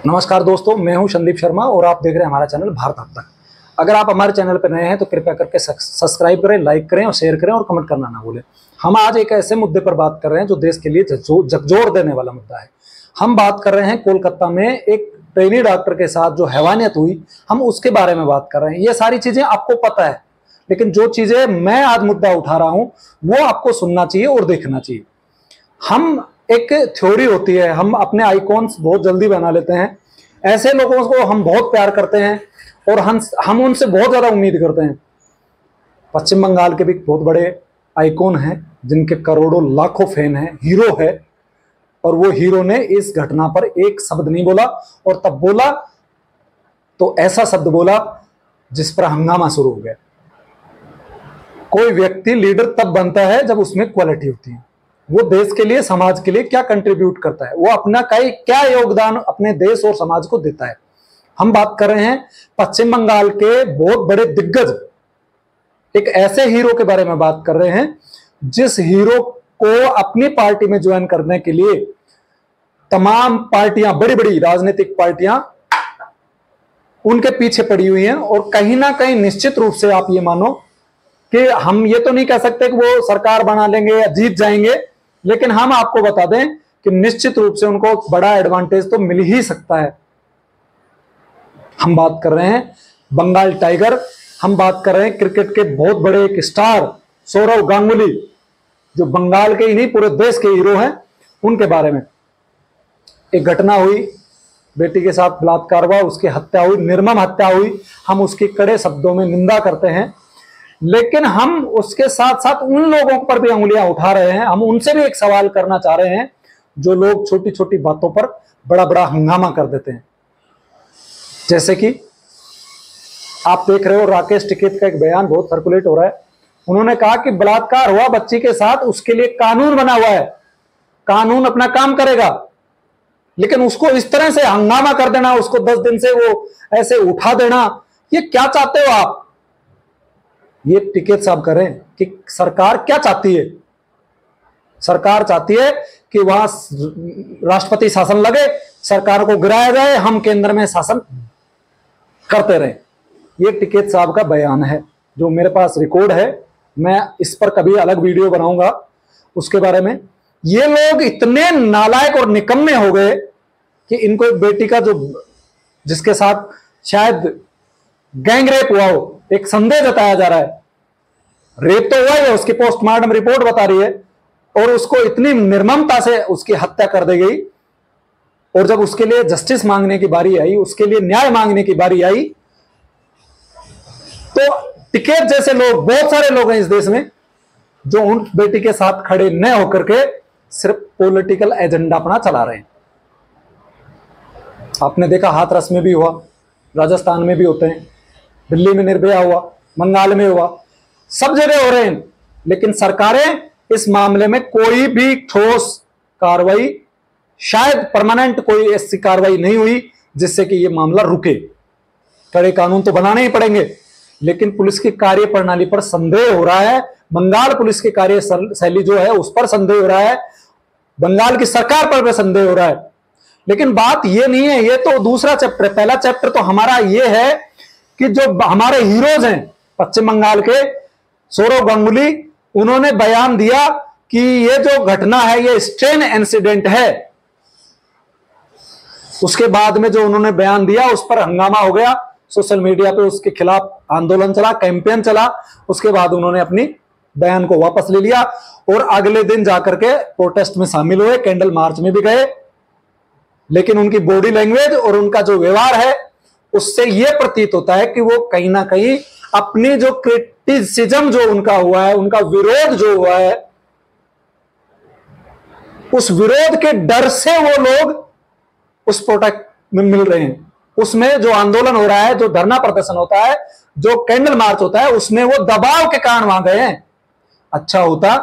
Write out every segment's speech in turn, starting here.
नमस्कार दोस्तों, मैं हूं संदीप शर्मा और आप देख रहे हैं हमारा चैनल भारत अब तक। अगर आप हमारे चैनल पर नए हैं तो कृपया करके सब्सक्राइब करें, लाइक करें और शेयर करें और कमेंट करना ना भूलें। हम आज एक ऐसे मुद्दे पर बात कर रहे हैं जो देश के लिए झकझोर देने वाला मुद्दा है। हम बात कर रहे हैं कोलकाता में एक ट्रेनी डॉक्टर के साथ जो हैवानियत हुई, हम उसके बारे में बात कर रहे हैं। ये सारी चीजें आपको पता है, लेकिन जो चीजें मैं आज मुद्दा उठा रहा हूं वो आपको सुनना चाहिए और देखना चाहिए। हम एक थ्योरी होती है, हम अपने आइकॉन्स बहुत जल्दी बना लेते हैं। ऐसे लोगों को हम बहुत प्यार करते हैं और हम उनसे बहुत ज्यादा उम्मीद करते हैं। पश्चिम बंगाल के भी बहुत बड़े आइकॉन हैं जिनके करोड़ों लाखों फैन हैं, हीरो है, और वो हीरो ने इस घटना पर एक शब्द नहीं बोला, और तब बोला तो ऐसा शब्द बोला जिस पर हंगामा शुरू हो गया। कोई व्यक्ति लीडर तब बनता है जब उसमें क्वालिटी होती है। वो देश के लिए, समाज के लिए क्या कंट्रीब्यूट करता है, वो अपना क्या योगदान अपने देश और समाज को देता है। हम बात कर रहे हैं पश्चिम बंगाल के बहुत बड़े दिग्गज एक ऐसे हीरो के बारे में बात कर रहे हैं जिस हीरो को अपनी पार्टी में ज्वाइन करने के लिए तमाम पार्टियां, बड़ी बड़ी राजनीतिक पार्टियां उनके पीछे पड़ी हुई हैं। और कहीं ना कहीं निश्चित रूप से आप ये मानो कि हम ये तो नहीं कह सकते कि वो सरकार बना लेंगे या जीत जाएंगे, लेकिन हम आपको बता दें कि निश्चित रूप से उनको बड़ा एडवांटेज तो मिल ही सकता है। हम बात कर रहे हैं बंगाल टाइगर, हम बात कर रहे हैं क्रिकेट के बहुत बड़े एक स्टार सौरव गांगुली, जो बंगाल के ही नहीं पूरे देश के हीरो हैं। उनके बारे में एक घटना हुई, बेटी के साथ बलात्कार हुआ, उसकी हत्या हुई, निर्मम हत्या हुई। हम उसकी कड़े शब्दों में निंदा करते हैं, लेकिन हम उसके साथ साथ उन लोगों पर भी उंगलियां उठा रहे हैं। हम उनसे भी एक सवाल करना चाह रहे हैं जो लोग छोटी छोटी बातों पर बड़ा बड़ा हंगामा कर देते हैं। जैसे कि आप देख रहे हो, राकेश टिकैत का एक बयान बहुत सर्कुलेट हो रहा है। उन्होंने कहा कि बलात्कार हुआ बच्ची के साथ, उसके लिए कानून बना हुआ है, कानून अपना काम करेगा, लेकिन उसको इस तरह से हंगामा कर देना, उसको 10 दिन से वो ऐसे उठा देना, ये क्या चाहते हो आप? ये टिकैत साहब करें कि सरकार क्या चाहती है? सरकार चाहती है कि वहां राष्ट्रपति शासन लगे, सरकार को गिराया जाए, हम केंद्र में शासन करते रहे। ये टिकैत साहब का बयान है जो मेरे पास रिकॉर्ड है। मैं इस पर कभी अलग वीडियो बनाऊंगा उसके बारे में। ये लोग इतने नालायक और निकम्मे हो गए कि इनको एक बेटी का, जो जिसके साथ शायद गैंग रेप हुआ हो, एक संदेह जताया जा रहा है। रेप तो हुआ है, उसकी पोस्टमार्टम रिपोर्ट बता रही है, और उसको इतनी निर्ममता से उसकी हत्या कर दी गई। और जब उसके लिए जस्टिस मांगने की बारी आई, उसके लिए न्याय मांगने की बारी आई, तो टिकैत जैसे लोग, बहुत सारे लोग हैं इस देश में जो उन बेटी के साथ खड़े न होकर के सिर्फ पॉलिटिकल एजेंडा अपना चला रहे हैं। आपने देखा हाथरस में भी हुआ, राजस्थान में भी होते हैं, दिल्ली में निर्भया हुआ, बंगाल में हुआ, सब जगह हो रहे हैं। लेकिन सरकारें इस मामले में कोई भी ठोस कार्रवाई, शायद परमानेंट कोई ऐसी कार्रवाई नहीं हुई जिससे कि यह मामला रुके। कड़े कानून तो बनाने ही पड़ेंगे, लेकिन पुलिस की कार्यप्रणाली पर संदेह हो रहा है। बंगाल पुलिस की कार्यशैली जो है उस पर संदेह हो रहा है, बंगाल की सरकार पर भी संदेह हो रहा है। लेकिन बात यह नहीं है, ये तो दूसरा चैप्टर है। पहला चैप्टर तो हमारा यह है कि जो हमारे हीरोज हैं पश्चिम बंगाल के, सौरव गांगुली, उन्होंने बयान दिया कि ये जो घटना है ये स्ट्रेन इंसिडेंट है। उसके बाद में जो उन्होंने बयान दिया उस पर हंगामा हो गया, सोशल मीडिया पे उसके खिलाफ आंदोलन चला, कैंपेन चला। उसके बाद उन्होंने अपनी बयान को वापस ले लिया और अगले दिन जाकर के प्रोटेस्ट में शामिल हुए, कैंडल मार्च में भी गए। लेकिन उनकी बॉडी लैंग्वेज और उनका जो व्यवहार है उससे यह प्रतीत होता है कि वो कहीं ना कहीं अपनी जो क्रिटिसिज्म जो उनका हुआ है, उनका विरोध जो हुआ है, उस विरोध के डर से वो लोग उस प्रोटेस्ट में मिल रहे हैं। उसमें जो आंदोलन हो रहा है, जो धरना प्रदर्शन होता है, जो कैंडल मार्च होता है, उसमें वो दबाव के कारण वहां गए हैं। अच्छा होता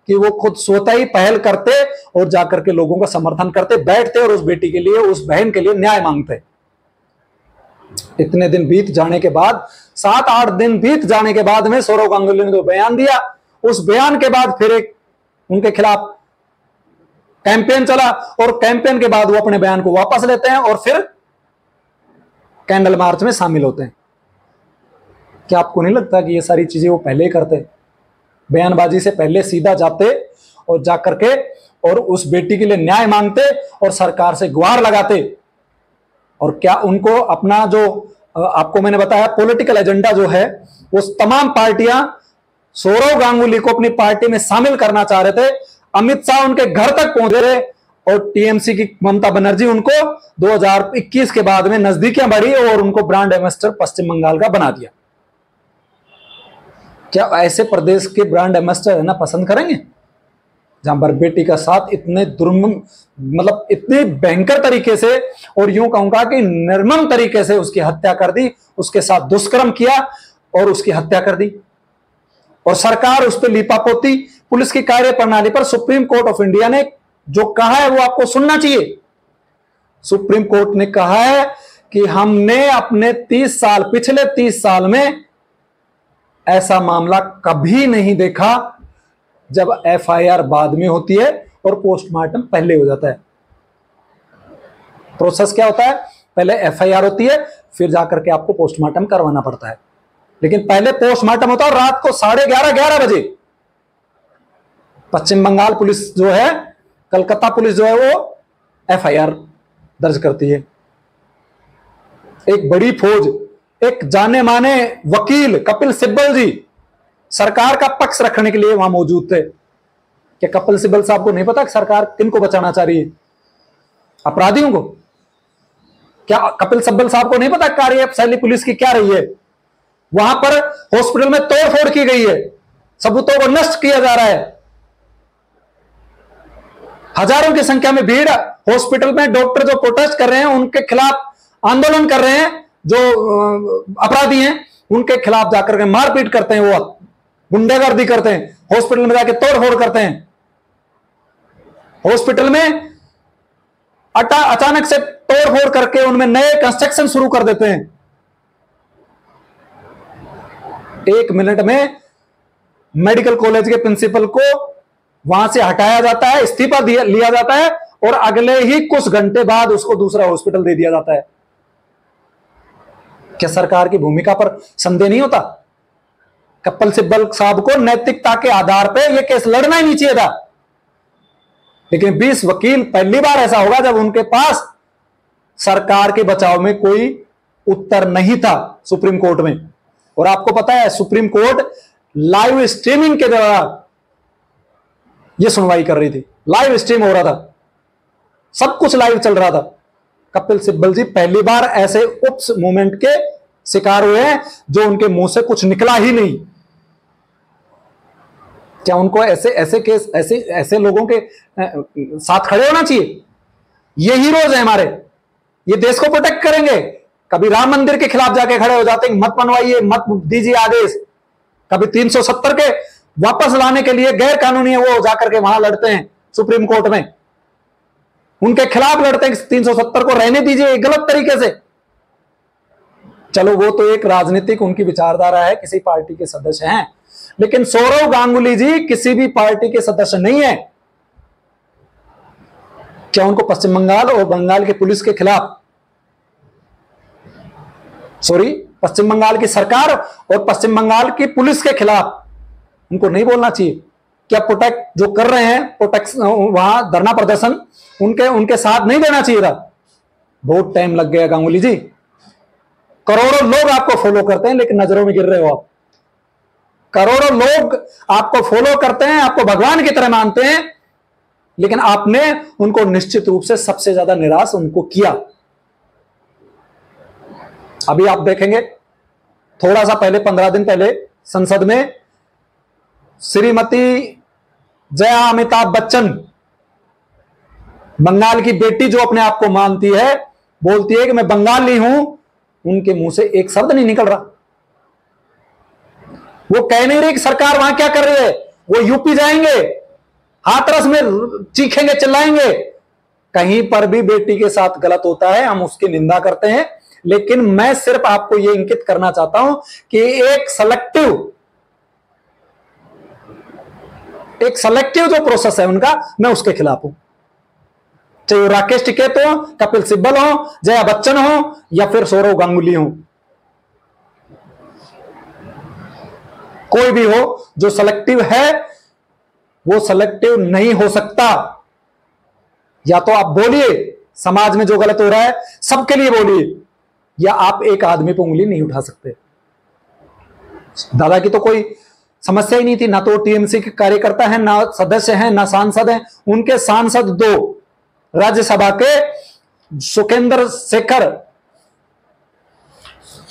कि वो खुद स्वतः ही पहल करते और जाकर के लोगों का समर्थन करते, बैठते और उस बेटी के लिए, उस बहन के लिए न्याय मांगते। इतने दिन बीत जाने के बाद, 7-8 दिन बीत जाने के बाद में सौरव गांगुली ने जो बयान दिया, उस बयान के बाद फिर एक उनके खिलाफ कैंपेन चला, और कैंपेन के बाद वो अपने बयान को वापस लेते हैं और फिर कैंडल मार्च में शामिल होते हैं। क्या आपको नहीं लगता कि ये सारी चीजें वो पहले ही करते? बयानबाजी से पहले सीधा जाते और जाकर के और उस बेटी के लिए न्याय मांगते और सरकार से गुहार लगाते। और क्या उनको अपना जो आपको मैंने बताया पॉलिटिकल एजेंडा जो है, वो तमाम पार्टियां सौरव गांगुली को अपनी पार्टी में शामिल करना चाह रहे थे। अमित शाह उनके घर तक पहुंच रहे और टीएमसी की ममता बनर्जी उनको 2021 के बाद में नजदीकियां बढ़ी और उनको ब्रांड एम्बेसडर पश्चिम बंगाल का बना दिया। क्या ऐसे प्रदेश के ब्रांड एम्बेसडर रहना पसंद करेंगे जहां पर बेटी का साथ इतने मतलब इतने भयंकर तरीके से और यूं कहूंगा कि निर्मम तरीके से उसकी हत्या कर दी, उसके साथ दुष्कर्म किया और उसकी हत्या कर दी, और सरकार उस पर लीपापोती। पुलिस की कार्य प्रणाली पर सुप्रीम कोर्ट ऑफ इंडिया ने जो कहा है वो आपको सुनना चाहिए। सुप्रीम कोर्ट ने कहा है कि हमने अपने पिछले 30 साल में ऐसा मामला कभी नहीं देखा जब एफआईआर बाद में होती है और पोस्टमार्टम पहले हो जाता है। प्रोसेस क्या होता है? पहले एफआईआर होती है, फिर जाकर के आपको पोस्टमार्टम करवाना पड़ता है। लेकिन पहले पोस्टमार्टम होता है रात को 11:30 बजे। पश्चिम बंगाल पुलिस जो है, कलकत्ता पुलिस जो है, वो एफआईआर दर्ज करती है। एक बड़ी फौज, एक जाने माने वकील कपिल सिब्बल जी सरकार का पक्ष रखने के लिए वहां मौजूद थे। क्या कपिल सिब्बल साहब को नहीं पता कि सरकार किनको बचाना चाह रही है? अपराधियों को? क्या कपिल सिब्बल साहब को नहीं पता कार्यशैली पुलिस की क्या रही है? वहां पर हॉस्पिटल में तोड़फोड़ की गई है, सबूतों को नष्ट किया जा रहा है, हजारों की संख्या में भीड़ हॉस्पिटल में, डॉक्टर जो प्रोटेस्ट कर रहे हैं उनके खिलाफ आंदोलन कर रहे हैं, जो अपराधी हैं उनके खिलाफ जाकर के मारपीट करते हैं, वो गुंडागर्दी करते हैं, हॉस्पिटल में जाके तोड़फोड़ करते हैं। हॉस्पिटल में अचानक से तोड़फोड़ करके उनमें नए कंस्ट्रक्शन शुरू कर देते हैं। 1 मिनट में मेडिकल कॉलेज के प्रिंसिपल को वहां से हटाया जाता है, इस्तीफा लिया जाता है और अगले ही कुछ घंटे बाद उसको दूसरा हॉस्पिटल दे दिया जाता है। क्या सरकार की भूमिका पर संदेह नहीं होता? कपिल सिब्बल साहब को नैतिकता के आधार पर यह केस लड़ना ही नहीं चाहिए था। लेकिन 20 वकील, पहली बार ऐसा होगा जब उनके पास सरकार के बचाव में कोई उत्तर नहीं था सुप्रीम कोर्ट में। और आपको पता है सुप्रीम कोर्ट लाइव स्ट्रीमिंग के द्वारा यह सुनवाई कर रही थी, लाइव स्ट्रीम हो रहा था, सब कुछ लाइव चल रहा था। कपिल सिब्बल जी पहली बार ऐसे उप्स मूवमेंट के शिकार हुए हैं जो उनके मुंह से कुछ निकला ही नहीं। क्या उनको ऐसे केस, ऐसे लोगों के साथ खड़े होना चाहिए? ये हीरोज हैं हमारे, ये देश को प्रोटेक्ट करेंगे। कभी राम मंदिर के खिलाफ जाके खड़े हो जाते हैं, मत बनवाइए, मत दीजिए आदेश। कभी 370 के वापस लाने के लिए गैर कानूनी है वो जाकर के वहां लड़ते हैं सुप्रीम कोर्ट में, उनके खिलाफ लड़ते हैं 370 को रहने दीजिए गलत तरीके से। चलो वो तो एक राजनीतिक उनकी विचारधारा है, किसी पार्टी के सदस्य हैं, लेकिन सौरव गांगुली जी किसी भी पार्टी के सदस्य नहीं है। क्या उनको पश्चिम बंगाल और बंगाल की पुलिस के खिलाफ, पश्चिम बंगाल की सरकार और पश्चिम बंगाल की पुलिस के खिलाफ उनको नहीं बोलना चाहिए? क्या प्रोटेक्ट जो कर रहे हैं, प्रोटेक्शन वहां धरना प्रदर्शन, उनके साथ नहीं देना चाहिए था? बहुत टाइम लग गया गांगुली जी, करोड़ों लोग आपको फॉलो करते हैं लेकिन नजरों में गिर रहे हो आप। करोड़ों लोग आपको फॉलो करते हैं, आपको भगवान की तरह मानते हैं, लेकिन आपने उनको निश्चित रूप से सबसे ज्यादा निराश उनको किया। अभी आप देखेंगे थोड़ा सा पहले, 15 दिन पहले संसद में श्रीमती जया अमिताभ बच्चन, बंगाल की बेटी जो अपने आप को मानती है, बोलती है कि मैं बंगाली हूं, उनके मुंह से एक शब्द नहीं निकल रहा। वो कह नहीं रही कि सरकार वहां क्या कर रही है, वो यूपी जाएंगे, हाथरस में चीखेंगे, चिल्लाएंगे। कहीं पर भी बेटी के साथ गलत होता है हम उसकी निंदा करते हैं, लेकिन मैं सिर्फ आपको यह इंगित करना चाहता हूं कि एक सेलेक्टिव जो प्रोसेस है उनका, मैं उसके खिलाफ हूं। चाहे वो राकेश टिकैत हो, कपिल सिब्बल हो, जया बच्चन हो या फिर सौरव गांगुली हो, कोई भी हो जो सेलेक्टिव है वो सेलेक्टिव नहीं हो सकता। या तो आप बोलिए समाज में जो गलत हो रहा है सबके लिए बोलिए, या आप एक आदमी पर उंगली नहीं उठा सकते। दादा की तो कोई समस्या ही नहीं थी, ना तो टीएमसी के कार्यकर्ता हैं, ना सदस्य हैं, ना सांसद हैं। उनके सांसद दो राज्यसभा के सुखेंद्र शेखर,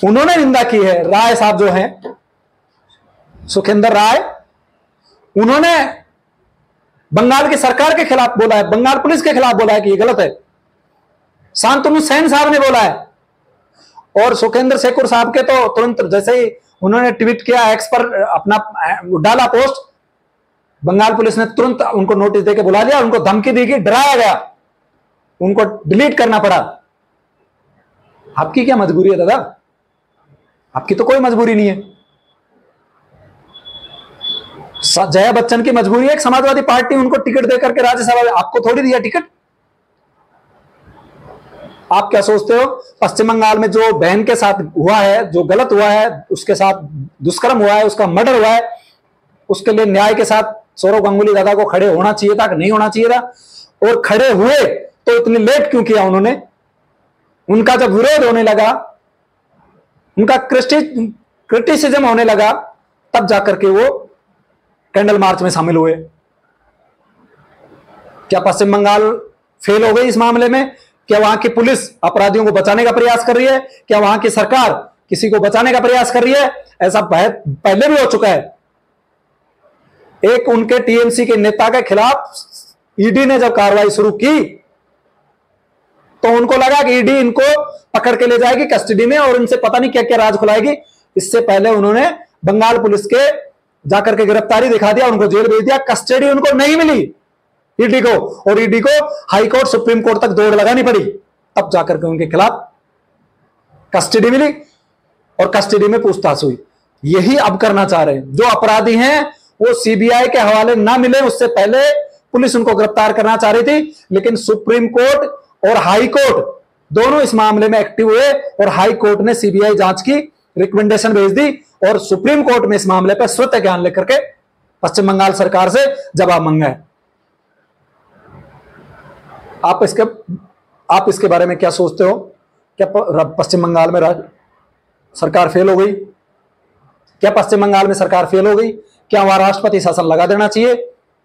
उन्होंने निंदा की है। राय साहब जो हैं, सुखेंद्र राय, उन्होंने बंगाल की सरकार के खिलाफ बोला है, बंगाल पुलिस के खिलाफ बोला है कि ये गलत है। शांतनु सेन साहब ने बोला है। और सुखेंद्र शेखर साहब के तो तुरंत जैसे ही उन्होंने ट्वीट किया, एक्स पर अपना डाला पोस्ट, बंगाल पुलिस ने तुरंत उनको नोटिस देके बुला लिया, उनको धमकी दी गई, डराया गया, उनको डिलीट करना पड़ा। आपकी क्या मजबूरी है दादा? आपकी तो कोई मजबूरी नहीं है। जया बच्चन की मजबूरी है, एक समाजवादी पार्टी उनको टिकट देकर के राज्यसभा में, आपको थोड़ी दिया टिकट। आप क्या सोचते हो पश्चिम बंगाल में जो बहन के साथ हुआ है, जो गलत हुआ है, उसके साथ दुष्कर्म हुआ है, उसका मर्डर हुआ है, उसके लिए न्याय के साथ सौरव गांगुली दादा को खड़े होना चाहिए था कि नहीं होना चाहिए था? और खड़े हुए तो इतनी लेट क्यों किया उन्होंने? उनका जब विरोध होने लगा, उनका क्रिटिसिज्म होने लगा, तब जाकर के वो कैंडल मार्च में शामिल हुए। क्या पश्चिम बंगाल फेल हो गई इस मामले में? क्या वहां की पुलिस अपराधियों को बचाने का प्रयास कर रही है? क्या वहां की सरकार किसी को बचाने का प्रयास कर रही है? ऐसा पहले भी हो चुका है। एक उनके टीएमसी के नेता के खिलाफ ईडी ने जब कार्रवाई शुरू की तो उनको लगा कि ईडी इनको पकड़ के ले जाएगी कस्टडी में और इनसे पता नहीं क्या क्या राज खुलाएगी। इससे पहले उन्होंने बंगाल पुलिस के जाकर के गिरफ्तारी दिखा दिया, उनको जेल भेज दिया, कस्टडी उनको नहीं मिली ईडी को, और ईडी को हाई कोर्ट सुप्रीम कोर्ट तक दौड़ लगानी पड़ी, तब जाकर के उनके खिलाफ कस्टडी मिली और कस्टडी में पूछताछ हुई। यही अब करना चाह रहे हैं। जो अपराधी हैं वो सीबीआई के हवाले ना मिले उससे पहले पुलिस उनको गिरफ्तार करना चाह रही थी, लेकिन सुप्रीम कोर्ट और हाई कोर्ट दोनों इस मामले में एक्टिव हुए और हाई कोर्ट ने सीबीआई जांच की रिकमेंडेशन भेज दी और सुप्रीम कोर्ट में इस मामले पर स्वतः ज्ञान लेकर के पश्चिम बंगाल सरकार से जवाब मांगा है। आप इसके बारे में क्या सोचते हो? क्या पश्चिम बंगाल में सरकार फेल हो गई? क्या पश्चिम बंगाल में सरकार फेल हो गई? क्या वहां राष्ट्रपति शासन लगा देना चाहिए?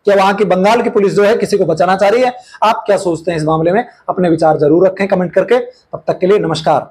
क्या वहां की बंगाल की पुलिस जो है किसी को बचाना चाह रही है? आप क्या सोचते हैं इस मामले में? अपने विचार जरूर रखें कमेंट करके। तब तक के लिए नमस्कार।